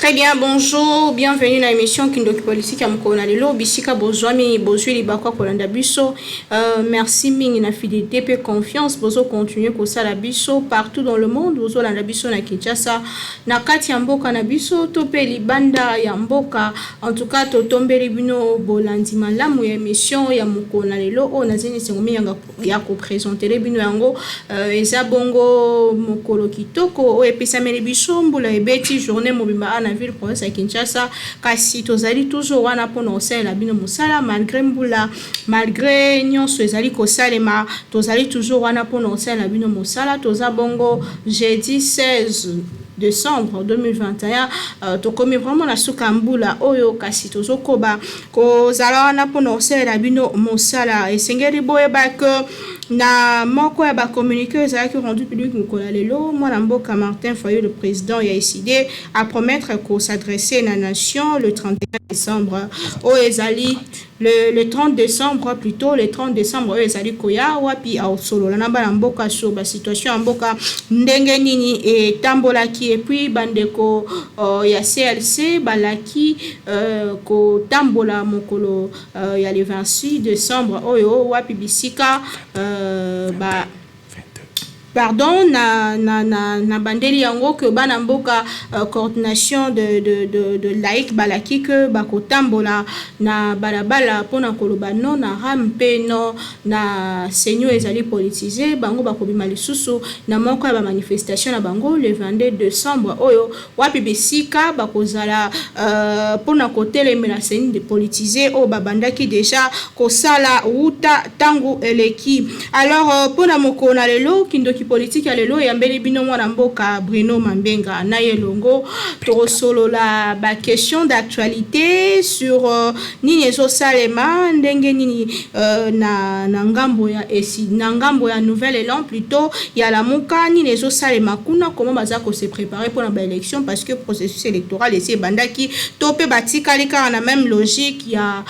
Très bien, bonjour, bienvenue dans l'émission Kindoki Politique à Mkonalelo, Bisika Bozwami, Bozui Libakwa Kolanda Biso. Merci Ming na fidélité et confiance, Bozo continuer pour ça la Biso partout dans le monde, Bozo la Biso na Kinshasa, na kati ya mboka na Biso, Tope Libanda ya mboka, en tout cas Totombe Libino Bolandi Malamu ya émission ya Mkonalelo, o nazini sengomi ya ko présenter Libino yango, eza bongo mokolo kitoko, o epesa mele Biso mbula ebeti journée mobimba na ville province ya Kinshasa kasi tozali toujours wana pona osala bino musala malgré mbula malgré nyonso ezali kosalema tozali toujours wana pona osala bino musala toza bongo jeudi 16 décembre 2021 tokomi vraiment na suka mbula oyo kasi tozokoba kozala wana pona osala bino musala esengeli boyeba que na moko ya ba communiqué ezalaki rendu public mokolo lelo mwana mboka Martin Fayulu le président a décidé à promettre qu'on s'adresser à la nation le 31 décembre au ezali le 30 décembre plutôt le 30 décembre ezali koya wapi au solo na bana mboka sur ba situation ya mboka ndenge nini et tambolaki et puis bandeko ya CLC balaki ko tambola mokolo ya le 26 décembre oyo wapi bisika pardon na bandeli yango que bana mboka coordination de laïc balaki que bakotambola na balabala pona koloba non na rampe no na senyo ezali politisé bango bakobima lisusu na moko ya ba manifestation na bango le 22 décembre oyo wapi bisika bakozala pona kotelemela senyo de politisé o babandaki déjà kosala uta tangu eleki alors pona mokona lelo Kindoki politique alelo ya mbeli bino mwana mboka Bruno Mambenga na yelongo to solo la ba question d'actualité sur nini ezo salema ndenge nini na ngambo ya esi na ngambo ya nouvel élan plutôt ya la muka nini ezo salema kuna comment baza ko se préparer pour la élection parce que processus électoral esi bandaki topé batikali car na même logique ya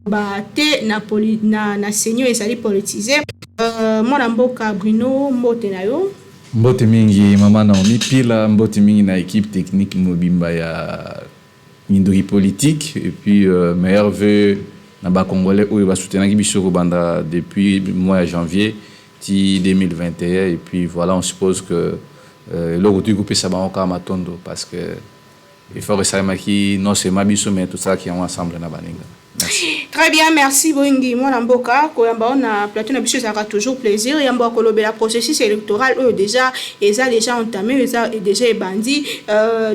bate na senyo ezali politisé mwana mboka Bruno mbote na yo mbote mingi mama Naomi pila mbote mingi na équipe technique mobimba ya Kindoki politique et puis meilleur vœu na ba congolais oyo ba soutenaki biso ko banda depuis mois de janvier 2021 et puis voilà on suppose que le retour coupé ça ba encore matondo parce que il faut que qui non c'est ma biso mais tout ça qui est ensemble na baninga. Merci. Très bien, merci Boingi mwana mboka koyamba on plateau na biso ça toujours plaisir yamba kolobe la processus électoral déjà entamé déjà bandi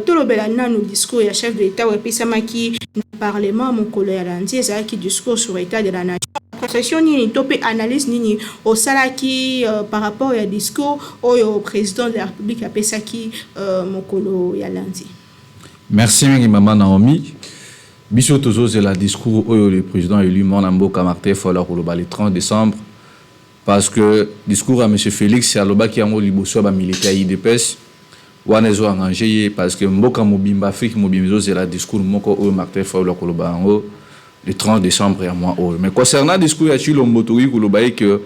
tout lobela na nous discours ya chef de l'état ou puis samaki parlement mokolo ya lundi ezala ki discours sur l'état de la nation concession ni topé analyse nini au salaki par rapport au discours au président de la République a pesaki mokolo ya lundi. Merci maman Naomi. Biso tozo c'est la discours où le président élu mwana mboka Martin Fayulu le 30 décembre parce que discours à monsieur Félix c'est aloba ki yango liboso ba militaire IDPS wana zo arrangé parce que mboka mobimba Afrique mobimba c'est la discours moko où Martin Fayulu koloba yango le 30 décembre ya mois oyo mais concernant discours ya Chilombo Toyi koloba que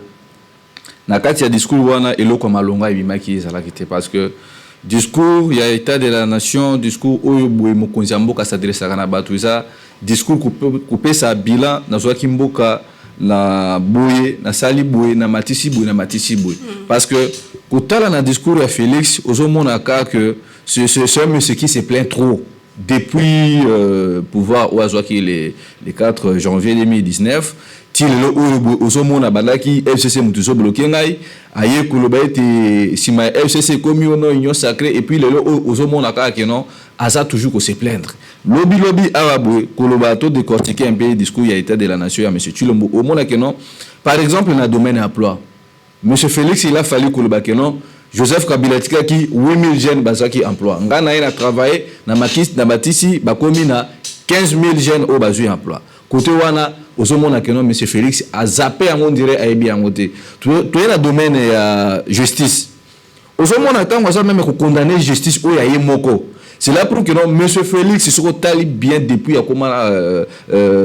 na kati ya discours wana eloko malonga ebimaki ezalaki te parce que discours il y a état de la nation discours oyo boye mokonzi mboka s'adresse na batu ça discours couper sa bilan na zo kimboka na boye na sali boye na matisi boye parce que kotala na discours ya Félix ozomona ka que ce monsieur qui se plaint trop depuis pouvoir oazoaki les 4 janvier 2019 tilelo ozomona balaki FCC mutuzo bloqué ngai aye koloba ete sima FCC komi ono union sacrée et puis lelo ozomona ka que non asa toujours ko se plaindre lobby arabe koloba to décortiquer un peu le discours ya état de la nation ya monsieur Chilombo au mona que non par exemple dans le domaine emploi monsieur Félix il a fallu koloba que non Joseph Kabila tikaki 8000 jeunes bazaki emploi ngana ina travailler na matisi bakomi na 15000 jeunes au bazui emploi côté wana ozomona que non monsieur Félix a zappé en on dirait a bien ngoté tu es dans domaine ya justice ozomona tango ça même ko condamner justice o ya yemoko c'est là pour que non monsieur Félix se tali bien depuis comment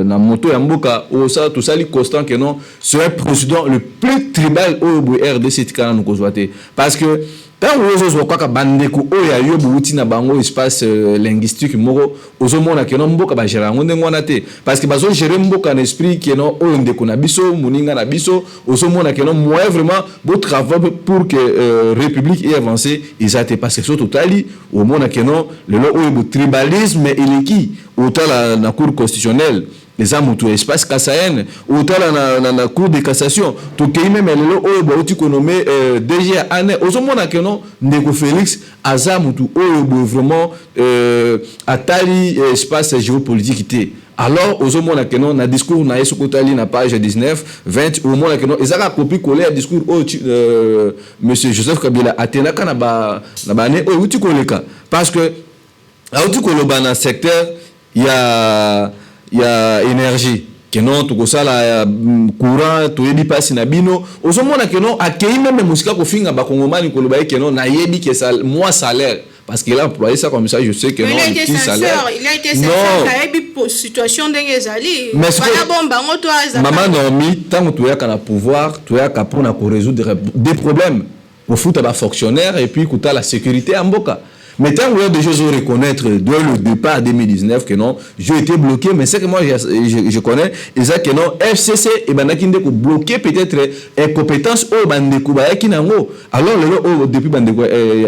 na moto ya mboka o ça tout ça li constant que non c'est un président le plus tribal au RDC tikana nous kozwate parce que tant que vous avez bandeko oya yo buuti na bango espace linguistique moko ozomona ke no mboka ba gérer ngonde ngwana te parce que bazo gérer mboka na esprit ke no oyo ndeko na biso muninga na biso ozomona ke no moi vraiment beau travail pour que république ait avancé ezate parce que surtout tali au mona ke no le lo oyo tribalisme eleki otala na cour constitutionnelle les amutu espace kassayen otala na cour de cassation to kei même lelo oyo ba oti konomé DG ane ozomona ke no ndeko Félix azamutu oyo bo vraiment atali espace géopolitique té alors ozomona ke no na discours na yeso kotali na page 19 20 au moins ke no ezaka copie coller discours monsieur Joseph Kabila atenaka na ba ne oyo uti koleka parce que auti koloba na secteur il y a énergie que non tout ça la courant to yebi passe na bino ozomona que non akei même musika ko finga ba kongomani ko loba que non na yebi que ça moi salaire parce qu'il a employé ça comme ça je sais que non il a été sincère il a été sincère na yebi situation d'engezali voilà bomba ngoto aza maman Naomi tant que tu as pouvoir tu as pour na ko résoudre des problèmes pour foutre ba fonctionnaire et puis kuta la sécurité en boka. Mais tant que des choses à reconnaître dès le départ 2019 que non, j'ai été bloqué, mais c'est que moi je connais, et ça que non, FCC et Banakinde ko bloqué peut-être compétences au Bandeko Bayaki nango. Alors le depuis Bandeko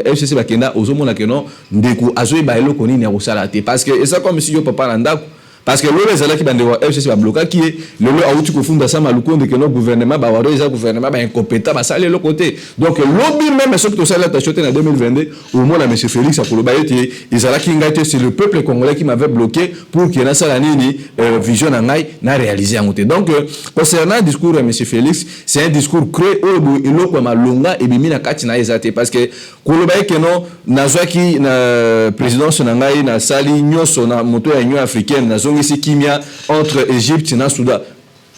FCC Bakenda ozomona que non, Ndeko azoy baelo koni ni akosalate parce que et ça comme si yo papa nanda parce que le zala qui bande FCC va bloquer qui est le auti ko funda sama lukonde que no gouvernement ba waro eza gouvernement ba incompétent ba sale le côté donc lobby même ce que to sala ta choté en 2022 au moins la monsieur Félix akoloba ete ezala ki ngate c'est le peuple congolais qui m'avait bloqué pour que na sala nini vision na ngai na réaliser en côté donc concernant le discours de monsieur Félix c'est un discours creux au iloko malonga et bimi na kati na ezate parce que koloba que non nazwaki na présidence na ngai na sali nyoso na moto ya Union africaine na c'est kimia entre Égypte et Soudan.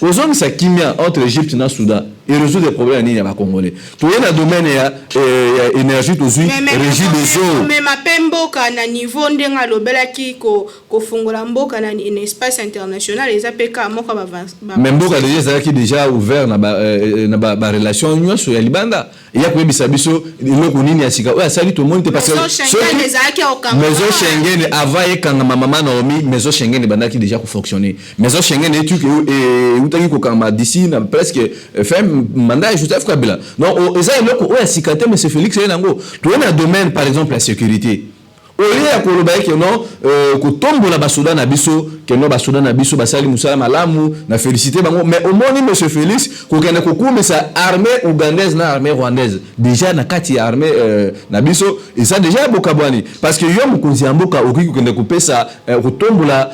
Aujourd'hui, c'est kimia entre Égypte et Soudan. Et résout des problèmes à Congolais. Tout est dans le domaine de l'énergie, tout de suite, régie des eaux. Mais ma pemboka na niveau ndenga lobela ki ko fungola mboka na un espace international les APK moka ba. Mais mboka déjà ouvert na ba relation union sur Libanda. Il y a quoi bisabiso iloko nini asika. Ouais, salut tout le monde parce que maison Schengen avant et quand maman Naomi maison Schengen banda qui déjà fonctionner. Maison Schengen est tu que utaki ko kama d'ici na presque fin mandat Joseph Kabila. Non, eza eloko oya sikate monsieur Félix Enango. Tu es dans le domaine par exemple la sécurité. Au lieu ya koloba que non ko tombola basoda na biso que non basoda na biso basali musala malamu na féliciter bango mais au moins monsieur Félix ko kende ko kumisa armée ougandaise na armée rwandaise déjà na kati armée na biso et ça déjà bokabwani parce que yo mukonzi amboka oki ko kende ko pesa ko tombola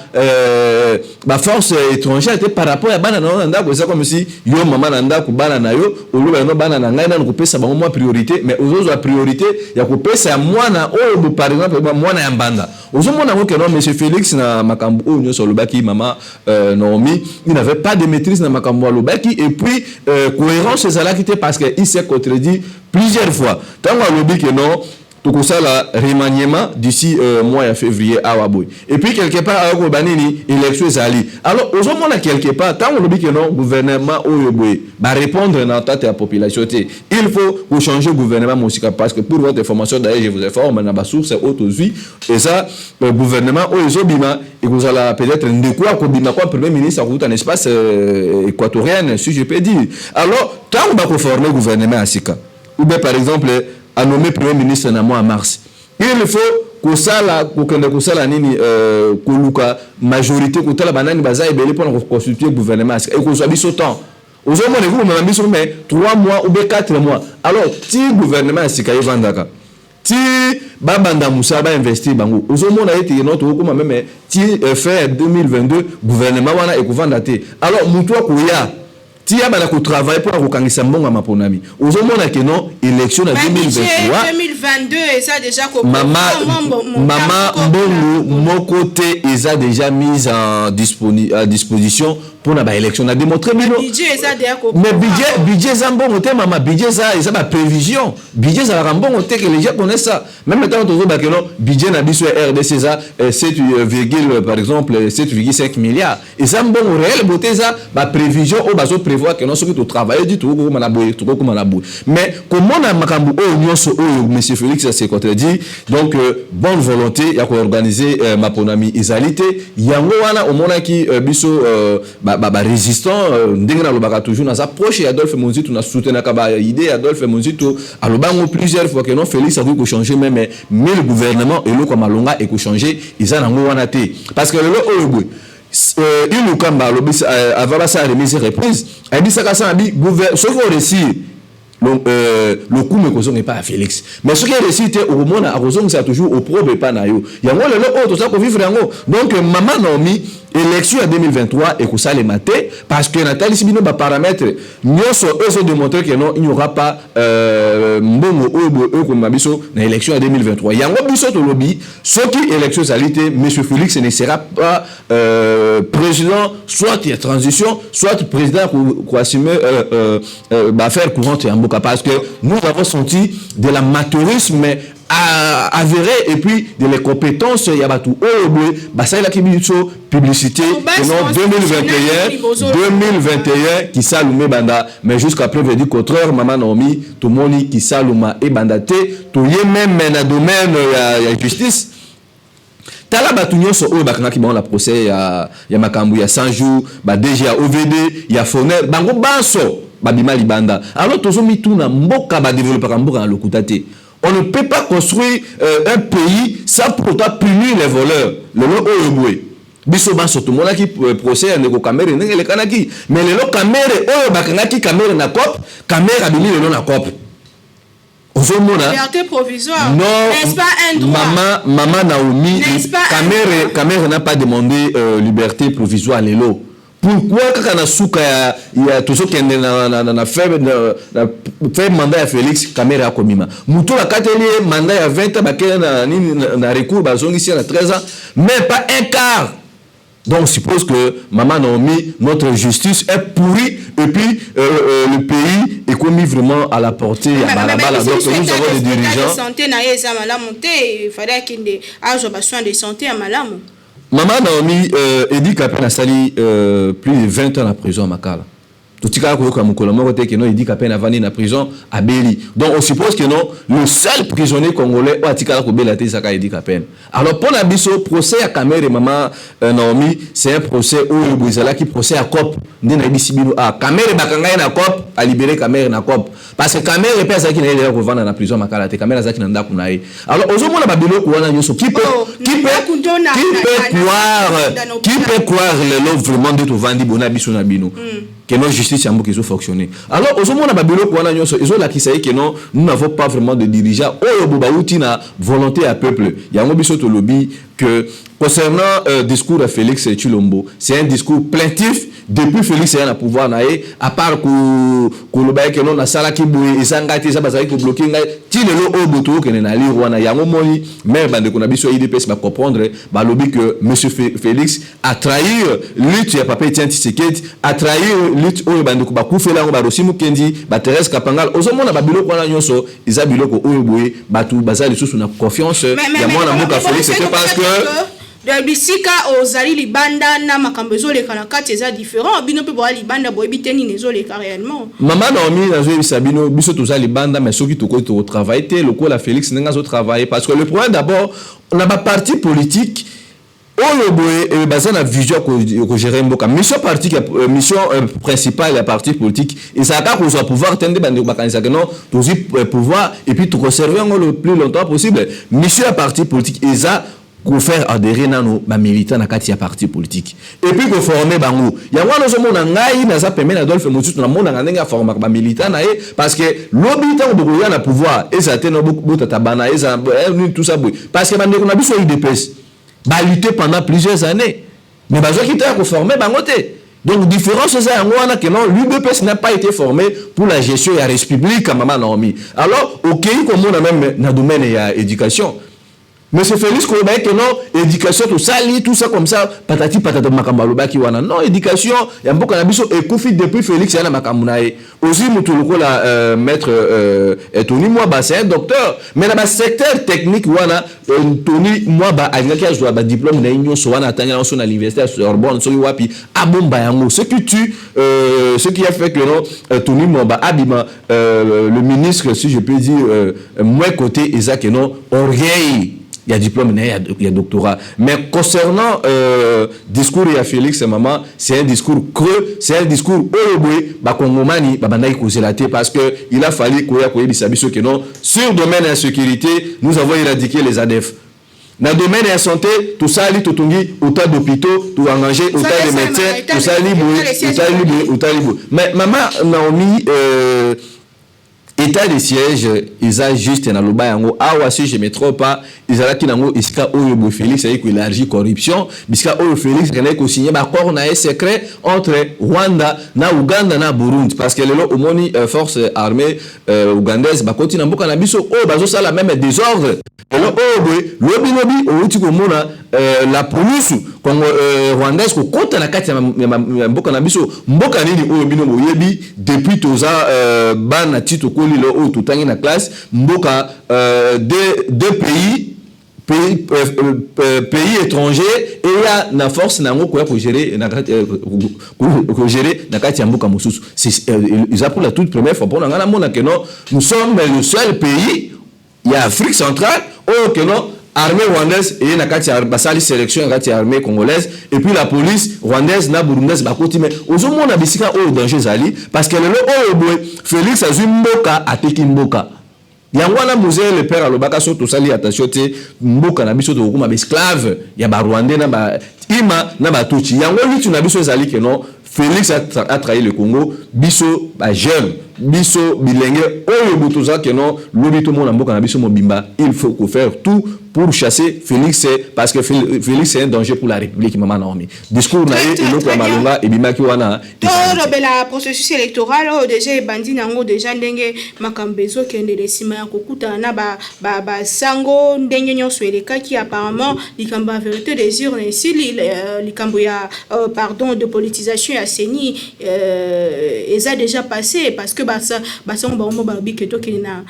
ba force étrangère était par rapport à bana na ndako ça comme si yo mama na ndako bana na yo oloba no bana na ngai na ko pesa bango moi priorité mais aux autres la priorité ya ko pesa mwana o par exemple mwana ya mbanda ozomona ngo que non monsieur Félix na makambo o nyo solobaki mama Naomi il n'avait pas de maîtrise na makambo lobaki et puis cohérence ezala qui était parce que il s'est contredit plusieurs fois tant lobi que non tout ça la remaniement d'ici mois de février à Waboy et puis quelque part à Kobanini élection ezali alors ozomona quelque part tant lobi que non gouvernement oyoboy va répondre dans tête à la population il faut vous changer gouvernement musika parce que pour votre information d'ailleurs je vous informe na ba source autosuit et ça le gouvernement oyobima et vous allez peut-être ndeko akobima quoi premier ministre à un espace équatorien si je peux dire alors tant on va conformer gouvernement asika ou bien par exemple a nommé premier ministre na mois mars il faut que ça la ko sala nini koluka majorité ko tala banani baza ebele pour constituer gouvernement et ko soit biso temps aujourd'hui on a mis sur mais 3 mois ou bien 4 mois alors ti gouvernement sikaye vandaka ti babanda musa ba investir bango aujourd'hui on a été notre comme même ti fin 2022 gouvernement wana e ko vandate alors mutu akuya ti ya bana ko travailler pour akokangisa mbonga maponami ozomona que non élection na 2022 et ça déjà maman mbongo mon côté ils a déjà mis à disposition pour na ba élection na démontrer mais budget ça bon côté maman budget ça ba prévision budget ça va bon côté que les gens connaissent ça même temps toujours ba que non budget na biso RDC ça 7, par exemple 7,5 milliards et ça bon réel beauté ça ba prévision au bazo prévoir que non ce que tu travailles du tout comme na boy tout comme na boy mais comment na makambu o nyonso o monsieur Félix ça c'est contredit donc bonne volonté ya ko organiser ma ponami izalité yango wana au mona ki biso résistant ndenge na lobaka toujours na approche Adolphe Monzitu na soutenir ka idée Adolphe Monzitu alobango plusieurs fois que non Félix a voulu changer mais le gouvernement et le comme alonga et ko changer isa nango wana te parce que le oyobwe il nous kamba lobis avant ça remise reprise a dit ça ka ça bi gouvernement ce qu'on réussit le coup me cause n'est pas à Félix mais ce qui est récité au monde à raison c'est toujours au probe pas na yo yango le autre ça ko vivre yango donc maman Naomi élection en 2023 et que ça les maté parce que Nathalie Sibino ba paramètre nyonso eux se démontrer que non il n'y aura pas mbongo eux comme mabiso na élection en 2023 yango biso to lobby ce qui élection salité monsieur Félix ne sera pas président soit il y a transition soit président pour assumer faire courante en Boka parce que nous avons senti de l'amateurisme avéré et puis de les compétences il y a tout ça la publicité non 2021 qui s'allume banda mais jusqu'à preuve du contraire maman Naomi tout monde qui s'allume et banda te tout y même na domaine ya justice tala batunyo so o bakana ki bon la procès ya makambu ya 100 jours ba DG OVD ya Foner bango baso babima libanda alors tozo mituna mboka ba développer mboka na lokutate. On ne peut pas construire un pays sans pourtant punir les voleurs. Le lot oyobwe. Biso baso tout monde qui procès ne ko caméra ngele kanaki mais le lot caméra oyo bakangaki caméra na cop caméra bimi le na cop. Liberté provisoire. Non, n'est-ce pas un droit? Maman Naomi, caméra n'a pas demandé liberté provisoire les lots. Pourquoi quand on a souka il y a tout ce qui est na fait mandat à Félix caméra à komima muto la kateli mandat à 20 ans na recours bazongi ici à 13 ans mais pas un quart. Donc on suppose que maman Naomi notre justice est pourrie et puis le pays est commis vraiment à la portée à balabala donc nous avons des dirigeants santé na eza malamu te il fallait qu'il ait besoin de santé à malamu. Maman Naomi Edi Kapena a sali plus de 20 ans en prison à Makala. Tout ce qui a été fait, Edi Kapena a venu en prison à Beli. Donc on suppose que non, le seul prisonnier congolais a été Edi Kapena. Alors pour la biso, procès à Kamer et Maman Naomi, c'est un procès où le Bouizala qui procès à COP. Kamer et Bakanga na COP, a libéré Kamer na COP. Parce que Kamer et personne qui n'est pas revenu en prison à Makala, Kamer a n'a kunaï. Alors aux hommes la Babylone qui peut croire le lot vraiment de tout vandi bonabiso na bino. Que nos justice a beaucoup fonctionné. Alors, aux hommes, ils ont la qui sait que non, nous n'avons pas vraiment de dirigeants. Oh, Bobaouti na volonté à peuple. Il y a un lobby que concernant discours à Félix Tshilombo, c'est un discours plaintif. Depuis Félix est à pouvoir naé, à part que le bail que non na sala qui bouille, et ça ngati ça basaki bloquer ngai. Ti le lo oboto que na li rwana yango moni, mais bande ko na biso IDPS va comprendre ba lobby que monsieur Félix a trahi lutte ya papa Etienne Tshisekedi, a trahi lutte oyo bande ko ba kufela ngo ba Rosimu Kendi, ba Thérèse Kapangal, ozomona ba biloko wana nyonso, isa biloko oyo boye, batu bazali susu na confiance ya mwana moka Félix c'est parce que de bisika ozali libanda na makambezo le kanakati eza différent bino pe boali libanda boyebi teni nezo le réellement maman Naomi nazo bisabino biso tozali libanda mais soki to travailler te le ko la Félix nenga zo travailler parce que le problème d'abord on a ba parti politique oyo boye basé na vision ko gérer mboka mission parti mission principale la parti politique et ça ka ko pouvoir tendre bande bakanisa que non tozi pouvoir et puis to conserver le plus longtemps possible mission parti politique et ça pour faire adhérer nano ba militants na kati ya parti politique et puis ko former bango ya wana zo mona ngai na za pemena Adolphe Monzitu na mona ngenga former ba militants na parce que l'habitant de Boya na pouvoir et ça teno botata bana et ça tout ça parce que bande ko na biso UDPS ba lutter pendant plusieurs années mais ba zo qui t'a ko former bango te donc différence ça yango wana que non l'UDPS n'a pas été formé pour la gestion ya république à maman Naomi alors OK comme on a même na domaine ya éducation Monsieur Félix Kolobaye que non, éducation, tout ça, tout ça comme ça, patati patata makambaloba qui wana. Non, éducation, y a beaucoup d'ambition et conflit depuis Félix yana makamounae. Aussi, moutoulouko la maître Tony Mwaba, c'est un docteur. Mais dans le secteur technique, wana, Tony Mwaba, a un diplôme na union, so wana, tanya à l'université de Sorbonne, so wapi, abomba yango. Ce qui a fait que non, Tony Mwaba, abima, le ministre, si je peux dire, moi côté, Isaac, non, orgueil. Il y a diplôme, il y a doctorat. Mais concernant discours et à Félix et maman, c'est un discours creux, c'est un discours ouboué, Kongomani, Babanaï Kouzelate, parce qu'il a fallu que non, sur le domaine de la sécurité, nous avons éradiqué les ADF. Dans le domaine de la santé, tout ça, tout tungi, autant d'hôpitaux, tout engagé, autant de médecins, tout ça libre. Mais maman Naomi, état de siège, ils ont juste un aloba yango. Ah ouais, si je me trompe pas, ils ont qui nango iska oyo Félix avec élargi corruption, biska oyo Félix qui a signé accord na secret entre Rwanda, na Uganda na Burundi parce que le omoni force armée ougandaise ba continue mboka na biso o bazo sala même désordre. Alors lobi outi ko mona la police kongo rwandaise ko kota na kati ya mboka na biso mboka nini oyo bino boyebi depuis toza bana tito ko lilo o tutangi na classe mboka deux pays étrangers et il y a na force na ngoko pour gérer na kati ya mboka mususu c'est ils a pour la toute première fois pour ngana mona que non nous sommes le seul pays il y a Afrique centrale oh que non armée rwandaise et na kati ya basali sélection na kati ya armée congolaise et puis la police rwandaise na burundaise bakoti mais ozomona bisika o danger zali parce que le boy Félix Azumboka ateki mboka yango na musée le père alobaka so to sali attention te mboka na biso to kuma esclave ya ba rwandais na ba ima na ba tuchi yango lutu na biso zali que non Félix a trahi le Congo biso ba jeune biso bilenge oyo butuza que non lobito mona mboka na biso mobimba il faut faire tout pour chasser Félix parce que Félix c'est un danger pour la République maman Naomi discours na et loko malonga et bimaki wana to robela processus électoral déjà bandi nango déjà ndenge makambezo kende desima ya kokuta na ba sango ndenge nyonso eleka qui apparemment likamba vérité des urnes ici likambo ya pardon de politisation ya seni eza déjà passé parce que sango ba mo ba biketo ki na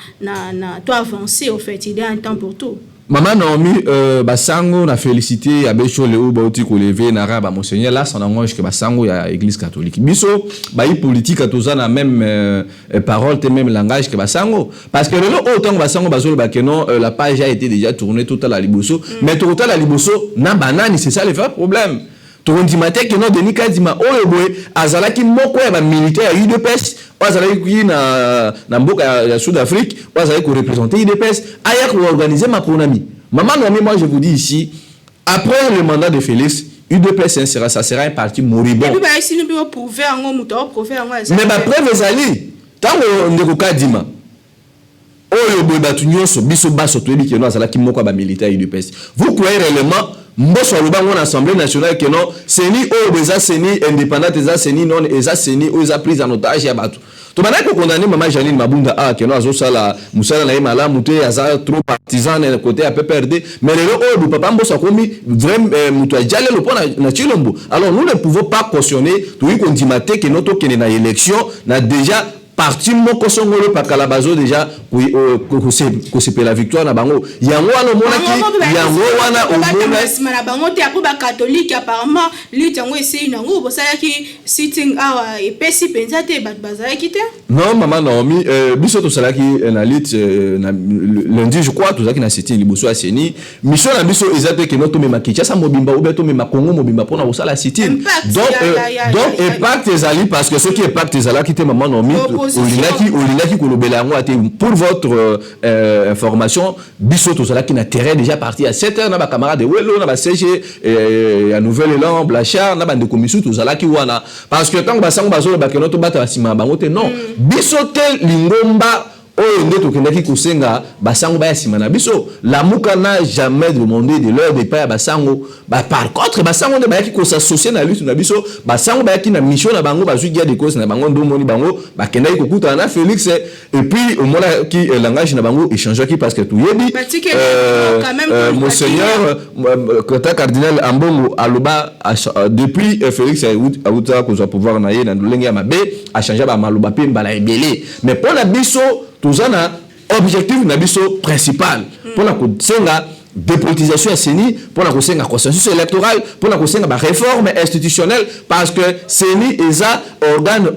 to avancer au fait il y a un temps pour tout. Maman Naomi, Basango na félicité à Bécho Léo Bauti Kolevé Nara ba monseigneur là son ange que Basango ya église catholique. Biso ba politique à tous na même parole et même langage que Basango parce que le autant Basango bazolo ba que non la page a été déjà tournée total à Liboso mais total à Liboso na banani c'est ça le vrai problème. Tourndi maté que non Denis Kadima oyeboy azalaki moko ya ba militaire UDPS azalaki na mboka ya Sud-Afrique azalaki ko représenter UDPS aya ko organiser ma konami. Maman Nomi, moi je vous dis ici après le mandat de Félix UDPS ça sera un parti moribond. Et puis ba ici nous peut prouver en muto prouver en mais ba preuve ezali tango ndeko Kadima oyeboy batu nyonso biso baso toyebi que non azalaki moko ba militaire UDPS. Vous croyez réellement mboso alobango na Assemblée nationale que non seni o beza seni indépendante eza seni non eza seni o eza prise en otage ya bato to bana ko condamner maman Janine Mabunda que non azo sala musala na yema la muté aza trop partisan na côté à PPRD mais le o papa mboso komi vraiment muto ajale le pona na Chilombo alors nous ne pouvons pas cautionner tout y condimate que notre kene na élection na déjà parti moko songolo pa kalabazo déjà ko se la victoire na bango yango wana monaki yango wana omona na bango te apo ba catholique apparemment lutte yango essaye nango bosala ki sitting hour et pesi penza te ba bazala ki te non maman Naomi biso to sala ki na lutte lundi je crois to zaki na sitting liboso aseni mission na biso ezate ke noto mema Kinshasa mobimba ou beto mema Congo mobimba pona bosala sitting donc impact ezali parce que ce qui impact ezala ki te maman Naomi Olilaki kolobela yango ate pour votre information biso to sala ki na terrain déjà parti à 7h na ba camarade welo na ba CG ya Nouvelle-Élan Blachard na ba de commission to sala ki wana parce que tant basango bazolo ba kenoto bata basima bango te non biso te lingomba oyo nde tokendaki kosenga basango baya nsima na biso. Lamuka n'a jamais demandé de leur départ à basango. Par contre basango nde bayaki s'associer na lutte na biso, basango bayaki na mission na bango bazwi guerre de cause na bango ndomoni bango bakendaki kokuta na Félix et puis au moins qui langage na bango échangeaki parce que tout yebi monseigneur Kota cardinal Ambongo aloba depuis Félix a outa ko pouvoir na ye na ndolenge ya mabe a changer ba maloba pe mbala ebele mais pour la biso tozana objectif na biso principal pour la kosenga dépolitisation à CENI, pour la conseiller consensus électoral, pour la conseiller réforme institutionnelle, parce que CENI est un organe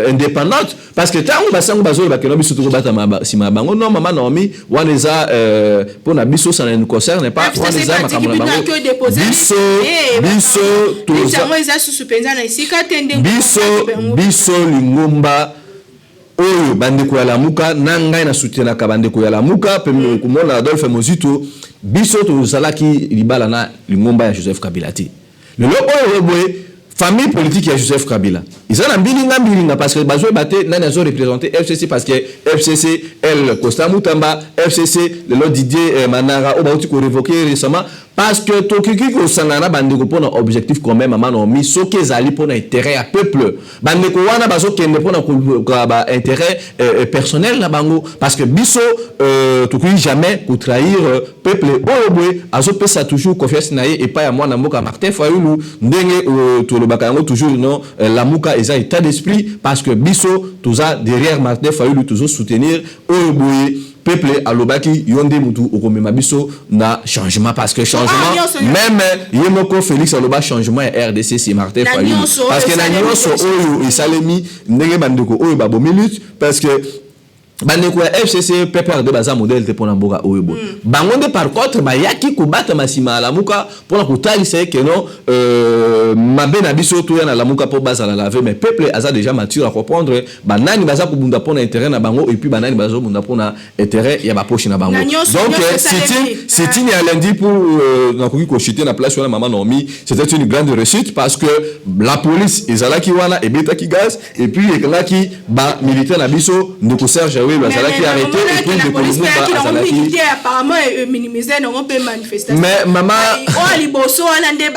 indépendante, parce que tant que nous avons si ma bango non maman Naomi waneza pour na biso ça ne nous concerne pas waneza makambo na bango biso lingomba oyo bandeko ya Lamuka nanga na soutien ka bandeko ya Lamuka pe komona Adolphe Mozito biso to zalaki libala na lingomba ya Joseph Kabila ti le oyo boye famille politique ya Joseph Kabila izana mbilinga parce que bazo baté nani azo représenter FCC parce que FCC elle Costa Mutamba FCC le Didier Manara o bauti ko révoquer récemment parce que tokiki ko sangana bandeko pona objectif quand même maman no mi soki ezali pona intérêt à peuple bandeko wana bazo kende pona ko ba intérêt personnel na bango parce que biso tokiki jamais ko trahir peuple oyo azo pesa toujours confiance na ye et pas à moi na mboka Martin Fayulu ndenge to le bakango toujours non Lamuka eza état d'esprit parce que biso toza derrière Martin Fayulu toujours soutenir oyo peuple alobaki yonde mutu okomema biso na changement parce que changement même yemoko Félix aloba changement ya RDC c'est Martin Fayulu parce que na nyonso oyo esalemi ndenge bandeko oyo babomilute parce que bandeko ya FCC PPR de baza modèle te pona mboka oyo bo bango nde par contre bayaki kobata masima Lamuka pona kotalisa que non mabe na biso to ya na Lamuka po baza la laver mais peuple aza déjà mature à comprendre banani baza kubunda pona intérêt na bango et puis banani baza kubunda pona intérêt ya ba poche na bango donc c'est une lundi pour na koki ko chiter na place wana maman Naomi c'était une grande réussite parce que la police ezalaki wana ebetaki gaz et puis ekalaki ba militaire na biso ndeko Serge oui bazalaki arrêté et puis ndeko Lumumba azalaki apparemment minimiser non peut manifestation mais maman oh liboso wana nde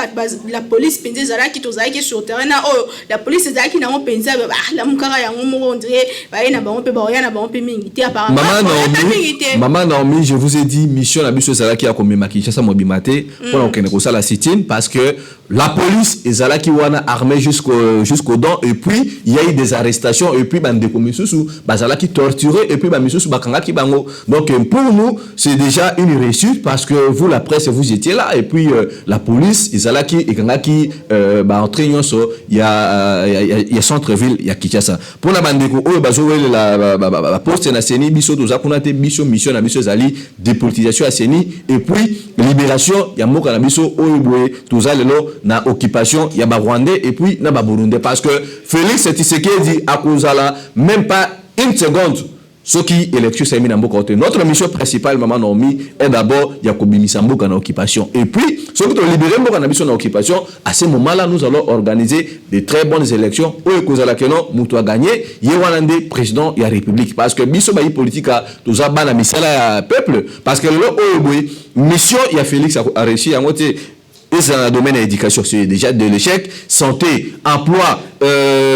la police penze zalaki tozalaki sur terrain na oh la police zalaki na penze la mukara ya ngomo on dirait ba ina ba on peut ba yana ba on peut militer apparemment maman Naomi je vous ai dit mission na biso zalaki ya komema Kinshasa mobimate pour na okende ko sala sit-in parce que la police ezalaki wana armée jusqu'au dents et puis il y a eu des arrestations et puis bandeko misusu bazalaki torturé et puis bamisusu bakangaki bango donc pour nous c'est déjà une réussite parce que vous la presse vous étiez là et puis la police ezalaki ekangaki ba entrée nyonso ya centre-ville ya Kinshasa pour na bandeko oyo bazowele la poste na CENI biso tozakuna te biso mission na biso ezali dépolitisation ya CENI et puis libération ya mboka na biso oyo boye tozalelo na occupation ya ba Rwandais et puis na ba Burundais parce que Félix Tshisekedi akozala même pas une seconde ce qui élection c'est mis dans côté notre mission principale maman Naomi est d'abord yakobimisa mboka na occupation et puis ce qui doit libérer mboka na biso na occupation à ce moment là nous allons organiser de très bonnes élections oyo kozala keno mutu a gagné yewanande président ya république parce que biso ba politique toza bana misala ya peuple parce que le oyo mission ya Félix a réussi yango te. Et c'est dans le domaine de l'éducation, c'est déjà de l'échec, santé, emploi,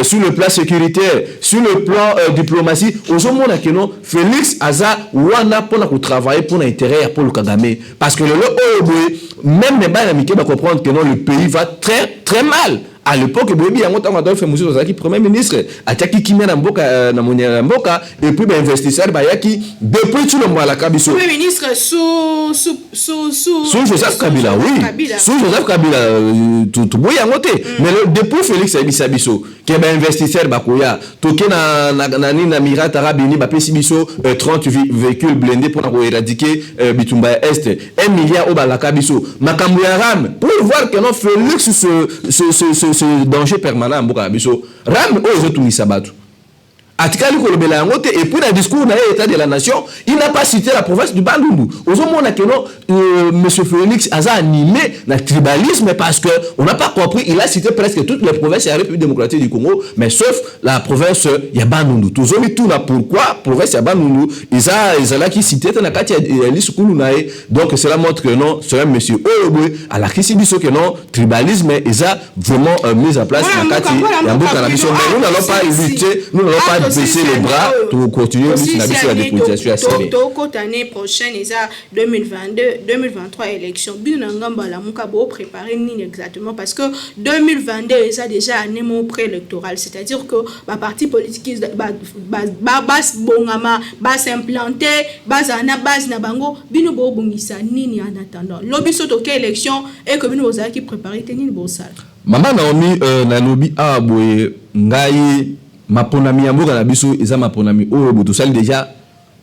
sur le plan sécuritaire, sur le plan diplomatie. Aujourd'hui, Félix Aza wana pour travailler pour l'intérêt pour le Kagame. Parce que même les Banamikés va comprendre que non, le pays va très très mal. À l'époque, il y a un Adolphe Mozito qui premier ministre, Ataki Kimia Namboka, Namboka, et puis investisseur Bayaki, depuis tout le mois à la Kabiso. Premier ministre sous Joseph Kabila, oui. Sous Joseph Kabila, tout boy à monter. Mais depuis Félix Abisabiso, qui est investisseur Bakoya, toqué na Mirat Arabini, Bapesibiso, 30 véhicules blindés pour éradiquer Bitumba Est, 1 milliard au Balakabiso, Makambuya Ram, pour voir que non, Félix ce danger permanent à Mboka Biso. Ram, eux, ils ont tout mis sabatu. atikali kolobela yango te, et puis dans le discours na état de la nation il n'a pas cité la province du Bandundu. Ozomona que non monsieur Félix a animé le tribalisme parce que on n'a pas compris, il a cité presque toutes les provinces de la République démocratique du Congo, mais sauf la province ya Bandundu. Tozomi tout na pourquoi province ya Bandundu ils a qui cité na kati ya lisukulu nae. Donc cela montre que non, c'est un monsieur Oyobwe à la kisi biso que non tribalisme ils a vraiment mis en place na kati ya mboka na biso. Mais nous n'allons pas lutter, nous n'allons pas baisser les bras pour continuer la dépolitisation à Séné. L'année prochaine, ils ont 2022, 2023 élection. Bien n'engamba la mouka bo préparer ni exactement parce que 2022 ils ont déjà année mon préélectoral, c'est-à-dire que ma parti politique bas bongama bas implanté bas ana base na bango bino bo bongisa nini en attendant. Lobby soto ke élection et que bino oza qui préparer tenir bo sal. Maman Naomi na lobi a boye ngai maponami ya mboka na biso eza maponami oyo boto sali déjà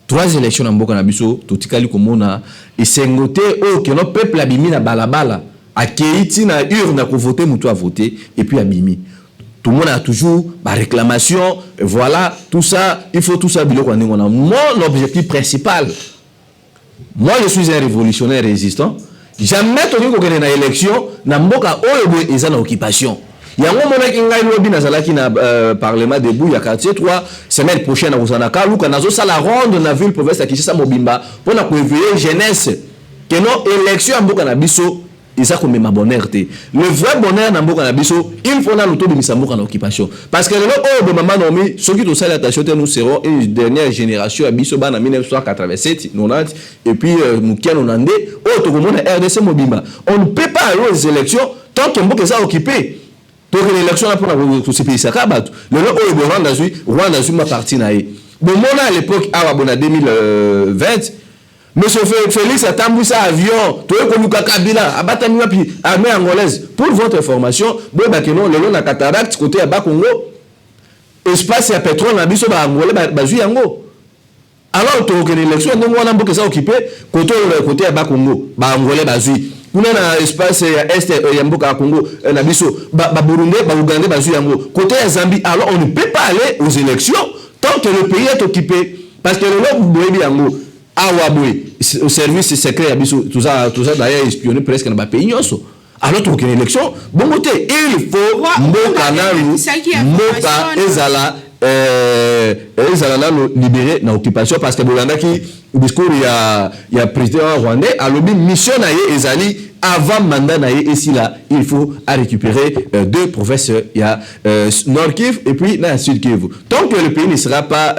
3 élections na mboka na biso totikali komona esengote oyo que no peuple abimi na balabala akeiti na urne ko voter mutu a voter et puis abimi. Tout le monde a toujours ma réclamation, voilà, tout ça, il faut tout ça biloko ndingo na. Mon objectif principal, moi je suis un révolutionnaire résistant. Jamais toni ko kene na élection na mboka oyo boye eza na occupation. Yango mona ki ngai lobi na zalaki na parlement debout ya quartier 3 semaine prochaine na kozana ka luka nazo sala ronde na ville province ya Kinshasa Mobimba pour na ko éveiller jeunesse que non élection ya mboka na biso eza ko mema bonheur te. Le vrai bonheur na mboka na biso il faut na luto bimisa mboka na occupation parce que le oh maman Nomi soki to sala attention nous serons une dernière génération ya biso bana 1987 90 et puis mukiano nande oh to komona RDC Mobimba on ne peut pas aller aux élections tant que mboka eza occupé. Donc l'élection là pour la CPI Sakabat le Rwanda ma partie naïe bon mon à l'époque à 2020 monsieur Félix a tamboussé avion toi comme Kabila abatami puis armée angolaise pour votre information bon bah que non le long na cataracte côté à Bakongo espace à pétrole na biso ba angolais ba zui yango alors to que l'élection ndongo wana mboka ça occupé côté à Bakongo ba angolais ba zui kuna na espace ya est ya mboka Congo na biso ba Burundais ba Ougandais ba zui yango côté ya Zambie. Alors on ne peut pas aller aux élections tant que le pays est occupé parce que le lob boyebi yango awabwe au service secret ya biso tout ça d'ailleurs espionner presque na ba pays nyonso. Alors to une élection bon côté il faut mboka nalu mboka ezala libéré na occupation parce que bolanda ki discours il y a président rwandais a lobby mission na ye ezali avant mandat na ye et si là il faut à récupérer 2 provinces il y a Nord Kivu et puis na Sud Kivu. Tant que le pays ne sera pas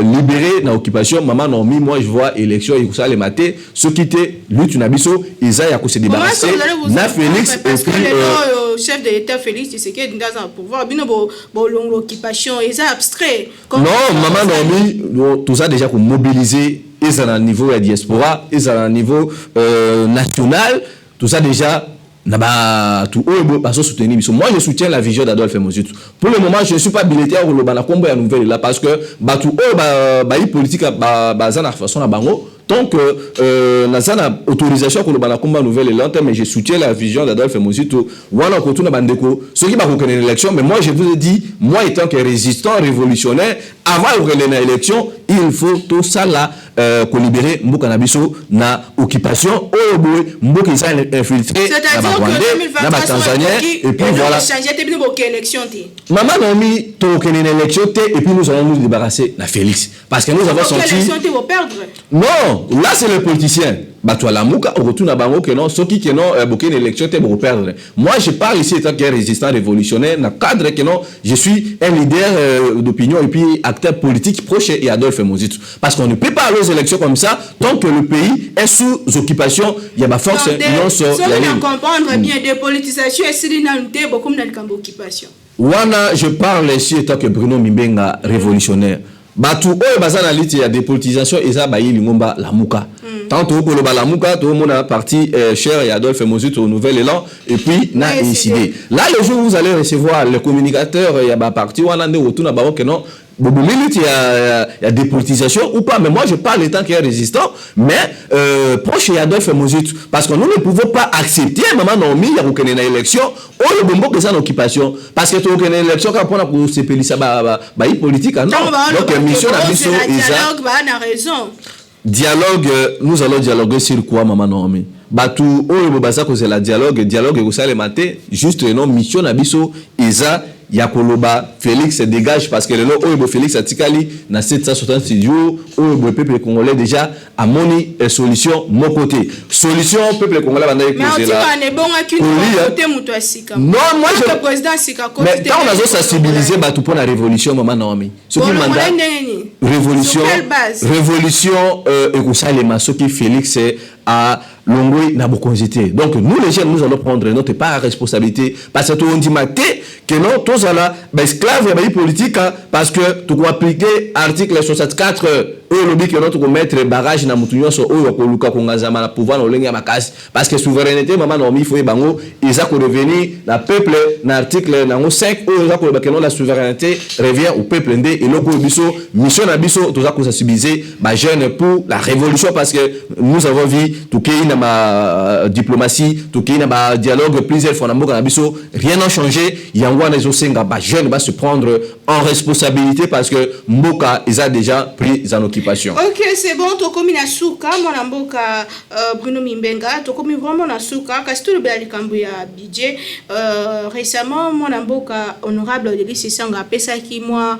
libéré na occupation maman Nomi moi je vois élection il ça les mater ce qui était lutte na biso isa ya ko se débarrasser na Félix et puis chef de l'État Félix Tshisekedi dans un pouvoir bino bo l'occupation est abstrait. Non maman Nomi tout ça déjà pour mobiliser ils à un niveau de diaspora, ils à un niveau national, tout ça déjà tout soutenir. Moi je soutiens la vision d'Adolphe Mozitu. Pour le moment je ne suis pas militaire pour le Banakombo ya nouvelle là parce que politique bazana façon na bango. Donc nazana autorisation pour le Banakombo nouvelle lente mais je soutiens la vision d'Adolphe Mozitu. Wana ko tuna bandeko ceux qui ba ko connaître l'élection mais moi je vous ai dit moi étant que résistant révolutionnaire avant de gagner l'élection il faut tout ça là qu'on libérer mboka na biso na occupation au bout mboka isa infiltré na ba Tanzania et puis voilà maman Nomi to ken une élection et puis nous allons nous débarrasser na Félix parce que nous avons senti non là c'est le politicien bato la muka retourne à bango que non ceux qui non bouquet une élection te pour perdre. Moi je parle ici étant qu'un résistant révolutionnaire dans cadre que non je suis un leader d'opinion et puis acteur politique proche et Adolphe Mozitu parce qu'on ne peut pas aller aux élections comme ça tant que le pays est sous occupation il y a ma force non sur la ligne. Comprendre bien dépolitisation et silinalité beaucoup dans le occupation. Wana je parle ici étant que Bruno Mimbenga révolutionnaire batu oyo bazana liti ya dépolitisation eza bayi lingomba la muka tantôt pour le balamuka tout le monde a parti cher et Adolphe Mozitu au nouvel élan et puis n'a décidé là le jour où vous allez recevoir le communicateur il y a ba parti wana nde retourna ba que non Bobo minute, il y a dépolitisation ou pas, mais moi je parle étant qu'il y a résistant, mais proche il y a Adolphe Mozitu, parce que nous ne pouvons pas accepter, maman Naomi, il y a aucune élection, ou le bombo que c'est en occupation, parce que tu as aucune élection, quand on a pour se pélir ça, politique, non. Donc, mission à mission, dialogue, nous allons dialoguer sur quoi, maman Naomi? Batou, c'est la dialogue et ça le matin, juste non, mission à mission, Isa. Yakoloba Félix se dégage parce que le nom Félix Atikali na 760 studio le peuple congolais déjà a moni solution mon côté solution peuple congolais banda causer là non moi je président Sika mais quand on a sensibiliser batu pour la révolution maman Naomi ce qui mandat révolution et que ça les maso qui Félix à Longwe n'a pas congété. Donc nous les jeunes nous allons prendre notre part à responsabilité parce que tout on dit maté que non tous là esclaves et politique parce que tu dois appliquer article 64 le lobby que notre mettre barrage na mutunyo so o ko luka ko ngazama na pouvoir no lenga makasi parce que souveraineté maman no mi faut bango ils a ko revenir na peuple na article na 5 o za ko ba que non la souveraineté revient au peuple ndé et loko biso mission na biso to za ko sensibiliser ba jeunes pour la révolution parce que nous avons vu tout qui na ma diplomatie tout qui na ba dialogue plusieurs fois na mboka na biso rien n'a changé yango na zo senga ba jeunes va se prendre en responsabilité parce que mboka ils a déjà pris en occupation. Ok, c'est bon, Tokomi Nasuka, mon amboka Bruno Mimbenga, Tokomi vraiment Nasuka, Kastou le Kambuya Bidje. Récemment, mon amboka honorable de l'I Sanga Pesaki, moi,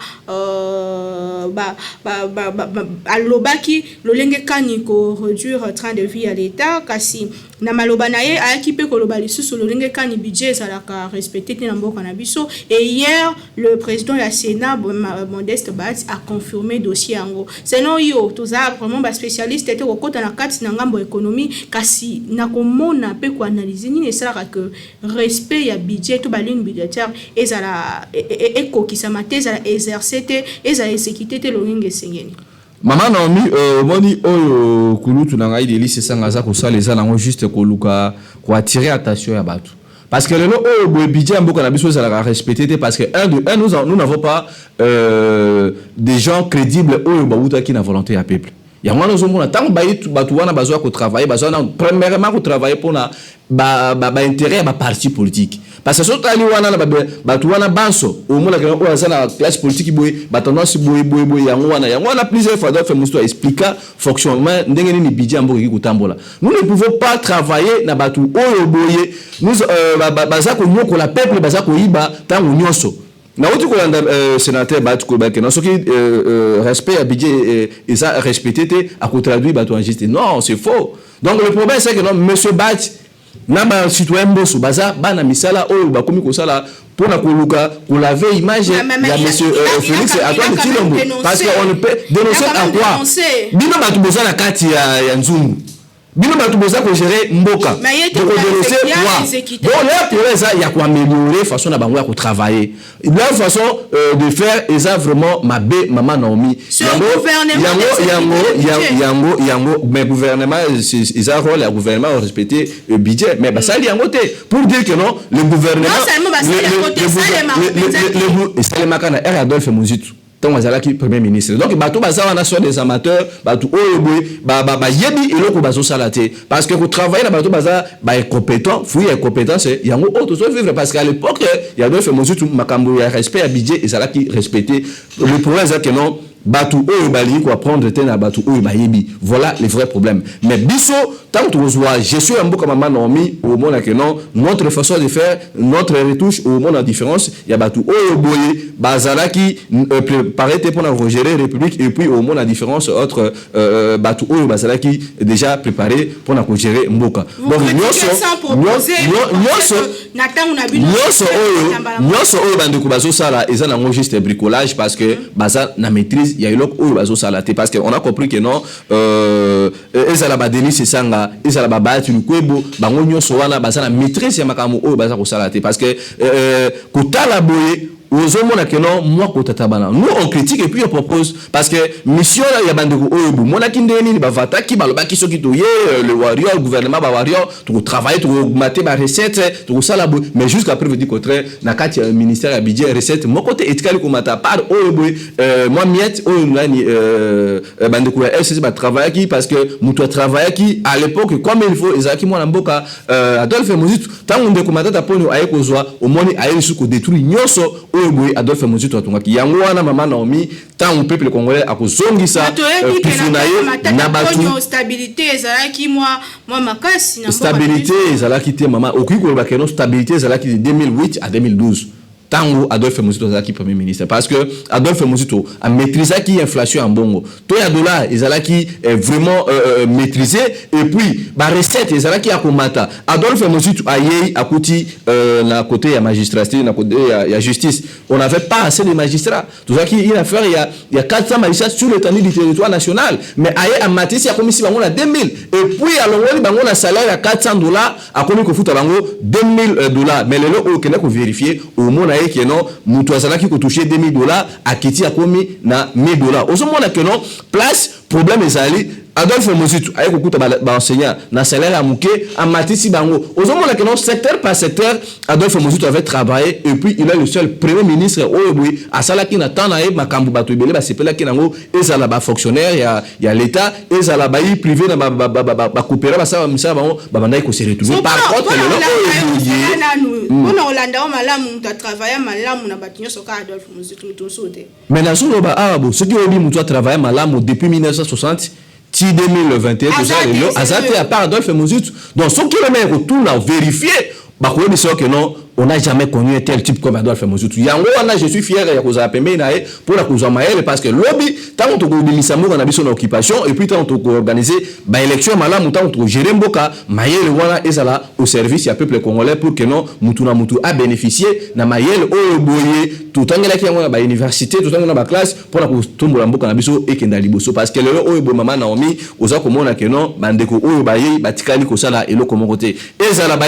Alobaki, le Lenge Kaniko, réduire train de vie à l'État, Kassi. Na maloba na ye a équipé koloba lisusu lolenge kani budget ezalaka respecté na mboka na biso et hier le président du Sénat Modeste Bat a confirmé dossier yango sinon yo toza vraiment ba spécialiste était kokota na kati na ngambo économie kasi na komona pe ko analyser ni esala que respect ya budget to ba ligne budgétaire ezala ekokisa mateza exercer te ezala exécuter te lolenge sengeni. Maman Naomi, moni oyo kulutu na ngai deli sanga za ko sala eza nango juste ko luka ko attirer attention ya batu. Parce que le no oyo boy budget mboka na biso za la respecter parce que nous n'avons pas des gens crédibles oyo bauta qui na volonté ya peuple. Ya mwana zo mona tant batu wana bazwa ko travailler bazwa na premièrement ko travailler pour na ba intérêt ba parti politique. Parce que surtout ali wana na batu wana banso au moins la oza na classe politique boy ba tendance boy yango wana plusieurs fois d'autres histoire expliquer fonctionnement ndenge ni budget mboka ki kutambola. Nous ne pouvons pas travailler na batu oyo boye nous baza ko nyoko la peuple baza ko iba tango nyonso. Na uti ko landa sénateur batu ko ba que non ce qui respect à budget et ça respecter à ko traduire batu en juste non c'est faux. Donc le problème c'est que non monsieur Bat naba citoyen bosso baza bana misala oyo bakomi ko sala pona ko luka ko laver image ya monsieur Félix Antoine Tshilombo parce que on ne peut dénoncer à quoi bino batu boza na kati ya nzungu bino batu boza ko gérer mboka donc dénoncer quoi bon là pour ça il y a quoi améliorer façon na bango ya ko travailler leur façon de faire eza vraiment mabe maman Naomi yango mais gouvernement ils a rôle à gouvernement respecter le budget mais ça yango te pour dire que non le gouvernement le Salema kana Adolphe Mozitu tant azalaki premier ministre donc bato baza wana sont des amateurs bato oyo ba yebi eloko bazo salaté parce que ko travailler na bato baza ba compétent fouille compétence yango auto so vivre parce qu'à l'époque il y a Adolphe Mozitu makambo ya respect à budget ezalaki respecté le problème c'est que non batu oyo bali ko apprendre tena batu oyo bayebi voilà les vrais problèmes mais biso tant que vous je suis un mboka maman Naomi au monde que non notre façon de faire notre retouche au monde en différence il y a batu oyo boye bazala qui préparé pour la gérer république et puis au monde en différence autre batu oyo bazala qui déjà préparé pour la gérer mboka donc nyoso oyo bandeko bazo sala eza na juste bricolage parce que baza na maîtrise il y a eu l'autre bazo salaté parce que on a compris que non ezala ba délice sanga ezala ba batu kwebo bango nyoso wana baza na maîtrise ya makamu oyo baza ko salaté parce que kotala boye aux hommes que non moi côté tabana nous on critique et puis on propose parce que mission là il y a bande oyobu mona kindeni ba vata ki ba ki so ki toye le warrior gouvernement ba warrior to travailler to augmenter ba recette to ça là mais jusqu'à preuve du contraire na kati ministère à budget recette mon côté étiquette comme ta part oyobu moi miette oyunani bande ko LCC ba travailler qui parce que muto travailler qui à l'époque comme il faut ezaki mwana mboka Adolphe Muzito tangu ndeko matata poni ayekozwa omoni ayesu ko détruire nyoso oyobu Adolphe Muzito atungaki yango wana mama Naomi tangu peuple congolais akozongisa tufunaye na batu stabilité ezalaki moi makasi na stabilité ezalaki te mama okiko ba keno stabilité ezalaki de 2008 à 2012 tango Adolphe Muzito zaki premier ministre parce que Adolphe Muzito a maîtrisé qui inflation en bongo to ya dollar ezalaki vraiment maîtrisé et puis ba recette ezalaki ya komata Adolphe Muzito aye akuti na côté ya magistrature na côté ya justice on n'avait pas assez de magistrats tout ça qui il a fait il y a 400 magistrats sur l'étendue du territoire national mais aye a matisi ya komisi bango na 2000 et puis alongoli bango na salaire ya $400 a komi ko futa bango $2000 mais lelo o kena ko vérifier au moins que non mutu azalaki ko toucher $2000 akiti akomi na $1000 ozomona que non place problème ezali Adolphe Muzito aye kokuta ba enseignant na salaire à muke amatisi bango ozomona que non secteur par secteur Adolphe Muzito avait travaillé et puis il est le seul premier ministre oyoboui asalaki na temps na ye makambu bato ebele ba sepelaki nango ezala ba fonctionnaire ya l'état ezala ba privé na ba coopérer ba sa misala bango ba bandai ko se retrouver par contre on Hollande o malamu mutu travailler malamu na batinyo soka Adolphe Muzito to sote mais na solo ba arabo ce qui obi mutu travailler malamu depuis 1960 2021 tout ça le azate à part Adolphe Muzito donc ce qui le met retourne à vérifier bah quoi que non on n'a jamais connu un tel type comme Adolphe Muzito yango wana je suis fier ya koza pembe na pour la koza maele parce que lobby tant to ko bimisa mo na biso na occupation et puis tant to ko organiser ba élection malamu tant to gérer mboka maele wana ezala au service ya peuple congolais pour que non mutu na mutu a bénéficier na maele o boye tout tangela ki yango ba université tout tangela ba classe pour la ko tombola mboka na biso ekenda liboso parce que le o bo mama Naomi oza ko mona que non bandeko o ba ye batikali ko sala eloko mo côté ezala ba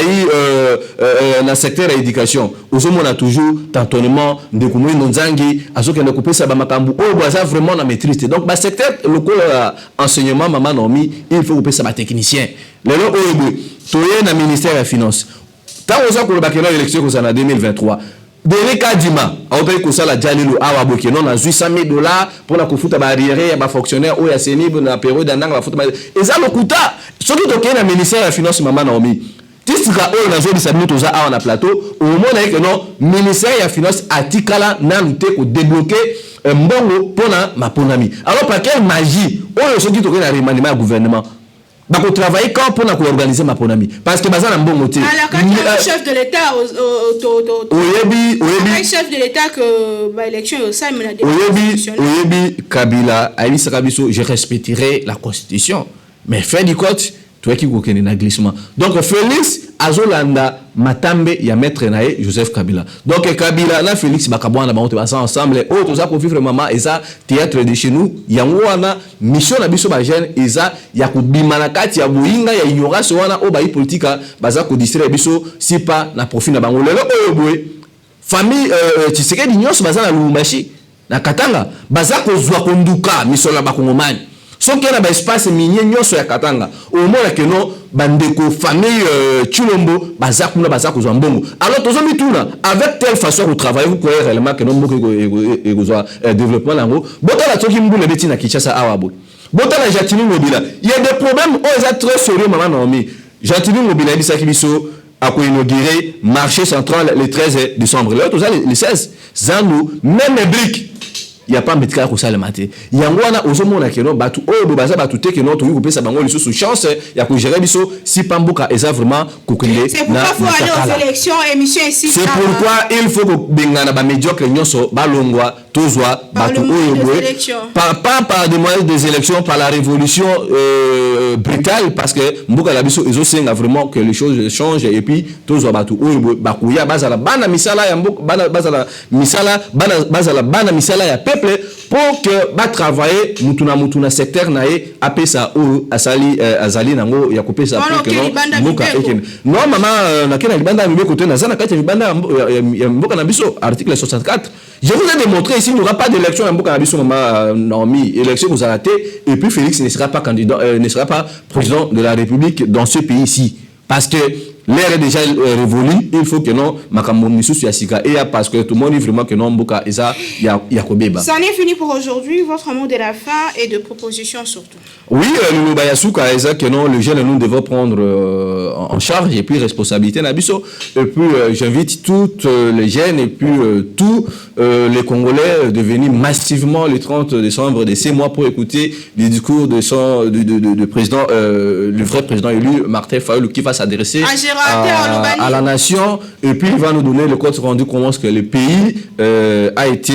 na secteur éducation ozomona toujours tantonnement ndekuno nzangi azokenda kopesa ba makambu o baza vraiment na maîtrise donc ba secteur local enseignement mama Naomi il faut kopesa ba technicien lelo oyo toye na ministère ya finance tant oza ko ba kena élection ko na 2023 Dele Kadima a opéré ko sala jalilo awa bokeno na $800,000 pour la kofuta ba arriéré ba fonctionnaire o ya seni na période d'andanga ba futa eza lokuta soki toke na ministère ya finance mama Naomi tisika o na zodi sabino toza awa na plateau au moment na que non ministère ya finance atikala na lutte ko débloquer mbongo pona maponami alors par quelle magie o soki toke na remaniement gouvernement ba ko travailler quand pour organiser maponami parce que baza na mbongo te le chef de l'état oyebi chef de l'état que ba élection yo ça mena oyebi Kabila aïssa kabiso je respecterai la constitution mais fait du côté toi qui kokene na glissement donc Félix azolanda matambe ya maître nae Joseph Kabila donc Kabila na Félix bakabwana ba on ensemble oh toza ko vivre mama eza théâtre de chez nous yango wana mission na biso ba jeune eza ya kubima na kati ya boyinga ya ignorance wana o ba politika baza ko distraire biso si pas na profit na bango lelo oyo boye famille Tshisekedi nyonso baza na Lubumbashi na Katanga baza ko zwa konduka misola ba kongomani soki na ba espace minier nyonso ya Katanga au moins que non bandeko famille Chilombo baza kuna baza ko mbongo alors tozomi tuna avec telle façon de travailler vous croyez réellement que non mboko ekozwa développement nango botala soki mbule beti na Kinshasa awabo botala Jatini Mobila il y a des problèmes aux très sérieux maman Naomi Jatini Mobila dit ça qui biso a inaugurer marché central le 13 décembre là tout ça le 16 Zandu même briques il y a pas médical ko sala maté yango wana ozomona que non batu o baza batu te que non to ko pesa bango liso sous chance ya ko gérer biso si pambuka eza vraiment kokende na c'est pourquoi il faut c'est pourquoi il faut ko bengana ba médiocre nyonso balongwa tozwa bato par des moyens des élections, par la révolution brutale, parce que mboka la biso ezosenga vraiment que les choses changent, et puis tozwa bato bakuya bazala bana misala ya mboka bana misala ya peuple pour que ba travailler mutuna secteur nae apesa o asali azali nango ya kopesa pour que mboka ekene non mama na kena libanda mbe côté na zana kati libanda ya mboka na biso article 64. Je vous ai démontré ici, il n'y aura pas d'élection à Mboka Nabiso Mama Naomi. Élection vous a raté, et puis Félix ne sera pas candidat, ne sera pas président de la République dans ce pays-ci. Parce que l'ère est déjà révolue, il faut que non, Makambo Missou Sika, et parce que tout le monde dit vraiment que non, Mboka Eza Yakobeba. Ça n'est fini pour aujourd'hui. Votre mot de la fin et de proposition surtout. Oui, nous Bayasuka Eza que non, le jeune nous devons prendre en charge et puis responsabilité Nabiso. Et puis j'invite toutes les jeunes et puis tous les Congolais de venir massivement le 30 décembre de ces mois pour écouter les discours de président, le vrai président élu Martin Fayulu, qui va s'adresser à la nation, et puis il va nous donner le compte rendu comment est-ce que le pays a été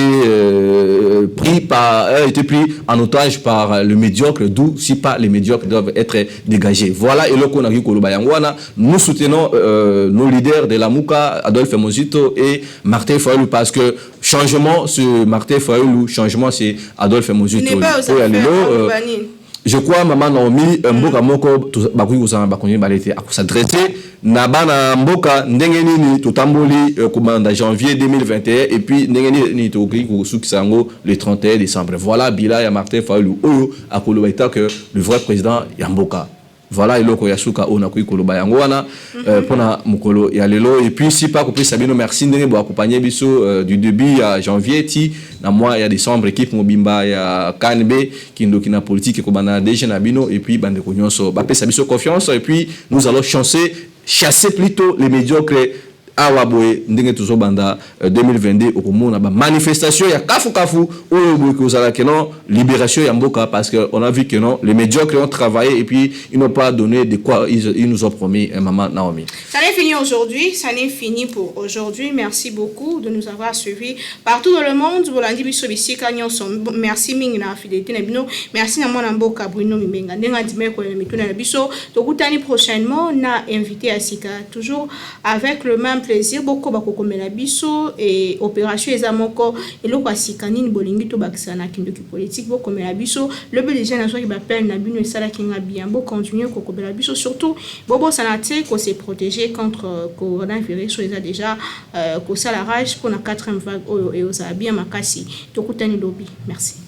pris en otage par le médiocre, d'où si pas les médiocres doivent être dégagés. Voilà, et là qu'on a vu Kolobayangwana, nous soutenons nos leaders de la Mouka, Adolphe Mozito et Martin Fayulu, parce que changement c'est Martin Fayulu, changement c'est Adolphe Mozito. Je crois maman Naomi mboka moko bakuyi kusanga bakonye balete s'adresser na bana mboka ndenge nini totamboli commande janvier 2021 et puis ndenge nini tokoki kusukisa ngo le 31 décembre. Voilà bila ya Martin Fayulu oyo akoloba ita que le vrai président ya mboka. Voilà eloko ya suka ona kuyi koloba yango wana pona mukolo ya lelo, et puis si pas kopesa bino merci ndenge bo accompagner biso du début à janvier ti na mois ya décembre équipe mobimba ya KNB kindoki na politique ko bana déjà na bino, et puis bande ko nyonso ba pesa biso confiance, et puis nous allons chasser plutôt les médiocres awaboye ndenge tuzo banda 2022 okomona ba manifestation ya kafu oyo boye kozala que non libération ya mboka, parce que on a vu que non les médiocres ont travaillé et puis ils n'ont pas donné de quoi ils nous ont promis maman Naomi. Ça n'est fini aujourd'hui, ça n'est fini pour aujourd'hui. Merci beaucoup de nous avoir suivis partout dans le monde. Bolandi biso bisika nyonso, merci mingi na fidélité na bino, merci na mwana mboka Bruno Mibenga ndenga ndime ko na mituna na biso tokutani prochainement na invité à Sika, toujours avec le même plaisir. Beaucoup bakokomela biso et opération ezamoko eloko asikani ni bolingi to bakisana kindoki politique bokomela biso le but des jeunes qui m'appelle na bino esala kinga bien bo continuer kokomela biso, surtout bobo sanate ko se protéger contre coronavirus déjà ko sala rage pour la 4e vague oyo et oza bien makasi tokutani lobby. Merci.